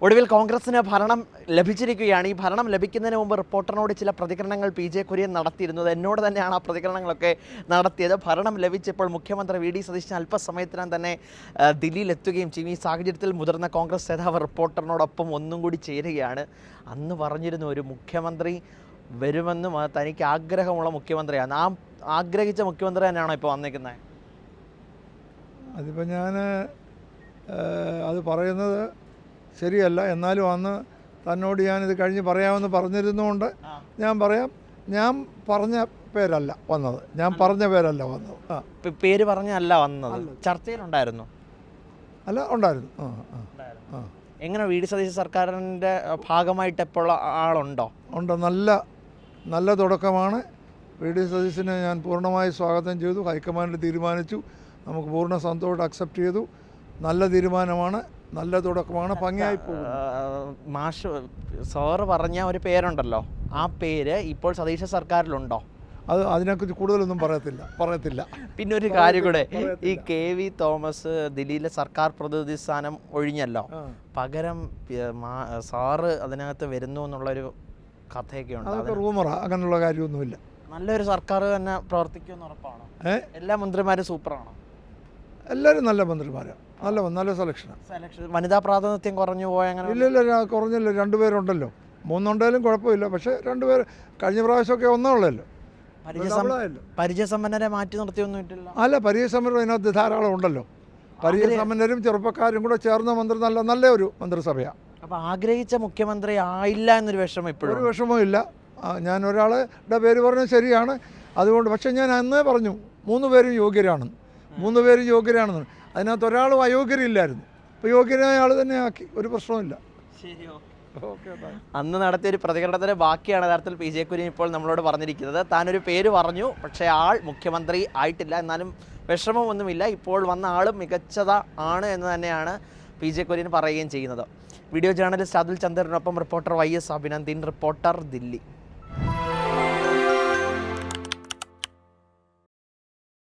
ഒടുവിൽ കോൺഗ്രസിന് ഭരണം ലഭിച്ചിരിക്കുകയാണ്. ഈ ഭരണം ലഭിക്കുന്നതിന് മുമ്പ് റിപ്പോർട്ടറിനോട് ചില പ്രതികരണങ്ങൾ PJ കുര്യൻ നടത്തിയിരുന്നത്. എന്നോട് തന്നെയാണ് ആ പ്രതികരണങ്ങളൊക്കെ നടത്തിയത്. ഭരണം ലഭിച്ചപ്പോൾ മുഖ്യമന്ത്രി VD സതീശൻ അല്പസമയത്തിനകം തന്നെ ദില്ലിയിലെത്തുകയും ചെയ്യും. ഈ സാഹചര്യത്തിൽ മുതിർന്ന കോൺഗ്രസ് നേതാവ് റിപ്പോർട്ടറിനോടൊപ്പം ഒന്നും കൂടി ചേരുകയാണ്. അന്ന് പറഞ്ഞിരുന്നു ഒരു മുഖ്യമന്ത്രി വരുമെന്നും തനിക്ക് ആഗ്രഹമുള്ള മുഖ്യമന്ത്രിയാണ്. ആ ആഗ്രഹിച്ച മുഖ്യമന്ത്രി തന്നെയാണോ ഇപ്പോൾ വന്നിരിക്കുന്നത്? അതിപ്പോൾ ഞാൻ അത് പറയുന്നത് ശരിയല്ല. എന്നാലും അന്ന് തന്നോട് ഞാനിത് കഴിഞ്ഞ് പറയാമെന്ന് പറഞ്ഞിരുന്നുകൊണ്ട് ഞാൻ പറയാം. ഞാൻ പറഞ്ഞ പേരല്ല വന്നത്. പേര് പറഞ്ഞല്ല വന്നത്. ചർച്ചയിലുണ്ടായിരുന്നു? അല്ല, ഉണ്ടായിരുന്നു. എങ്ങനെ VD സതീശ സർക്കാരിൻ്റെ ഭാഗമായിട്ട് ഇപ്പോൾ ആളുണ്ടോ? ഉണ്ട്. നല്ല തുടക്കമാണ്. VD സതീശനെ ഞാൻ പൂർണ്ണമായി സ്വാഗതം ചെയ്തു. ഹൈക്കമാൻഡ് തീരുമാനിച്ചു, നമുക്ക് പൂർണ്ണ സന്തോഷം അക്സെപ്റ്റ് ചെയ്തു. നല്ല തീരുമാനമാണ്, നല്ല തുടക്കമാണ്, ഭംഗിയായി പോകും. മാഷ് സാറ് പറഞ്ഞ ഒരു പേരുണ്ടല്ലോ, ആ പേര് ഇപ്പോൾ സതീശ സർക്കാരിലുണ്ടോ? അതിനെക്കുറിച്ച് കൂടുതലൊന്നും പറയത്തില്ല. പിന്നെ ഒരു കാര്യം കൂടെ, ഈ KV തോമസ് ദില്ലിയിലെ സർക്കാർ പ്രതിനിധി സ്ഥാനം ഒഴിഞ്ഞല്ലോ, പകരം സാറ് അതിനകത്ത് വരുന്നു എന്നുള്ളൊരു കഥയൊക്കെ ഉണ്ട്. അതൊക്കെ റൂമറാ, അങ്ങനെയുള്ള കാര്യമൊന്നുമില്ല. നല്ലൊരു സർക്കാർ തന്നെ പ്രവർത്തിക്കുമെന്ന് ഉറപ്പാണോ? എല്ലാ മന്ത്രിമാരും സൂപ്പറാണോ? എല്ലാവരും നല്ല മന്ത്രിമാരാണ്. നല്ല സെലക്ഷൻ. വനിതാ പ്രാതിനിധ്യം കുറഞ്ഞു പോയ? അങ്ങനെ ഇല്ല, കുറഞ്ഞില്ല. 2 പേരുണ്ടല്ലോ. 3 ഉണ്ടെങ്കിലും കുഴപ്പമില്ല. പക്ഷേ 2 പേര് കഴിഞ്ഞ പ്രാവശ്യമൊക്കെ ഒന്നേ ഉള്ളല്ലോ. പരിചയസമ്പന്നരെ മാറ്റി നിർത്തിയൊന്നും ഇട്ടില്ല. അല്ല, പരിചയസമ്പന്നരും അതിനകത്ത് ധാരാളം ഉണ്ടല്ലോ. പരിചയസമ്പന്നരും ചെറുപ്പക്കാരും കൂടെ ചേർന്ന നല്ല ഒരു മന്ത്രിസഭയാണ്. അപ്പോൾ ആഗ്രഹിച്ച മുഖ്യമന്ത്രി ആയില്ല എന്നൊരു വിഷമം ഇപ്പോഴും? ഒരു വിഷമവും ഇല്ല. ഞാൻ ഒരാളുടെ പേര് പറഞ്ഞത് ശരിയാണ്. അതുകൊണ്ട് പക്ഷേ ഞാൻ അന്നേ പറഞ്ഞു 3 പേരും യോഗ്യരാണെന്ന്. അതിനകത്ത് ഒരാളും അയോഗ്യരില്ലായിരുന്നു. ഇപ്പോൾ യോഗ്യനായ ആൾ തന്നെ ആക്കി. ഒരു പ്രശ്നവുമില്ല. അന്ന് നടത്തിയ ഒരു പ്രതികരണത്തിന് ബാക്കിയാണ് യഥാർത്ഥത്തിൽ PJ കുര്യൻ ഇപ്പോൾ നമ്മളോട് പറഞ്ഞിരിക്കുന്നത്. താനൊരു പേര് പറഞ്ഞു, പക്ഷേ ആൾ മുഖ്യമന്ത്രി ആയിട്ടില്ല. എന്നാലും വിഷമമൊന്നുമില്ല. ഇപ്പോൾ വന്ന ആളും മികച്ചതാണ് എന്ന് തന്നെയാണ് PJ കുര്യൻ പറയുകയും ചെയ്യുന്നത്. വീഡിയോ ജേർണലിസ്റ്റ് അതുൽ ചന്ദ്രനൊപ്പം reporter YS Abhinandin, reporter Delhi.